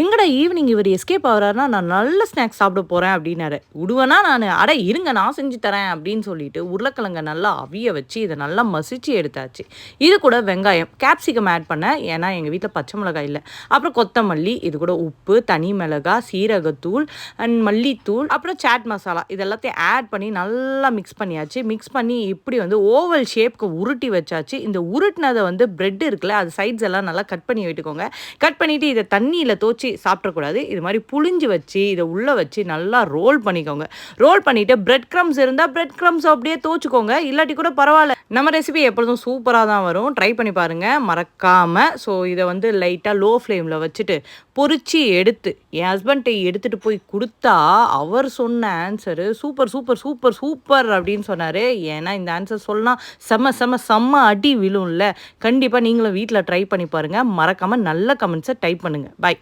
எங்கடா ஈவினிங் இவர் எஸ்கேப் ஆகுறாருன்னா, நான் நல்ல ஸ்நாக்ஸ் சாப்பிட போறேன் அப்டின்னாரு. விடுவேனா நானு, அட இருங்க நான் செஞ்சு தரேன் அப்டின்னு சொல்லிட்டு, உருளைக்கிழங்க நல்லா அவிய வச்சு, இத நல்லா மசிச்சு எடுத்தாச்சு. இது கூட வெங்காயம், கேப்சிகம் ஆட் பண்ணேன். ஏன்னா, எங்க வீட்ல பச்சை மிளகாய் இல்ல. அப்புறம் கொத்தமல்லி, இது கூட உப்பு, தனி மிளகாய், சீரகத்தூள் அண்ட் மல்லித்தூள், அப்புறம் சாட் மசாலா இது எல்லாத்தையும் ஆட் பண்ணி நல்லா மிக்ஸ் பண்ணியாச்சு. மிக்ஸ் பண்ணி இப்படி வந்து ஓவல் ஷேப்க்கு உருட்டி வச்சாச்சு. இந்த உருட்டுனத வந்து பிரெட் இருக்குல்ல, அது சைட்ஸ் எல்லாம் நல்லா கட் பண்ணி விட்டுக்கோங்க. கட் பண்ணிட்டு இத தண்ணீல தோய்ச்சி சாப்பிடக்கூடாது. இது மாரி புழிஞ்சு வச்சு, இத உள்ள வச்சு நல்லா ரோல் பண்ணிக்கோங்க. ரோல் பண்ணிட்டு பிரெட் கிரம்ப்ஸ் இருந்தா பிரெட் கிரம்ப்ஸ் அப்படியே தோய்ச்சுக்கோங்க. இல்லாட்டி கூட பரவால்ல. நம்ம ரெசிபி எப்பொழுதும் சூப்பரா தான் வரும். ட்ரை பண்ணி பாருங்க மறக்காம. ஸோ இத வந்து லைட்டா லோ ஃப்ளேம்ல வச்சுட்டு பொரிச்சு எடுத்து என் ஹஸ்பண்ட்ட எடுத்துட்டு போய் குடுத்தா, அவர் சொன்ன ஆன்ஸரு சூப்பர், சூப்பர், சூப்பர், சூப்பர் அப்படின்னு சொன்னாரு. ஏன்னா இந்த ஆன்ஸர் சொன்னா செம்ம, செம்ம, செம்ம அடி விழும்ல. கண்டிப்பா நீங்களும் வீட்ல ட்ரை பண்ணி பாருங்க. மறக்காம நல்ல கமெண்ட்ஸ டைப் பண்ணுங்க. பாய்.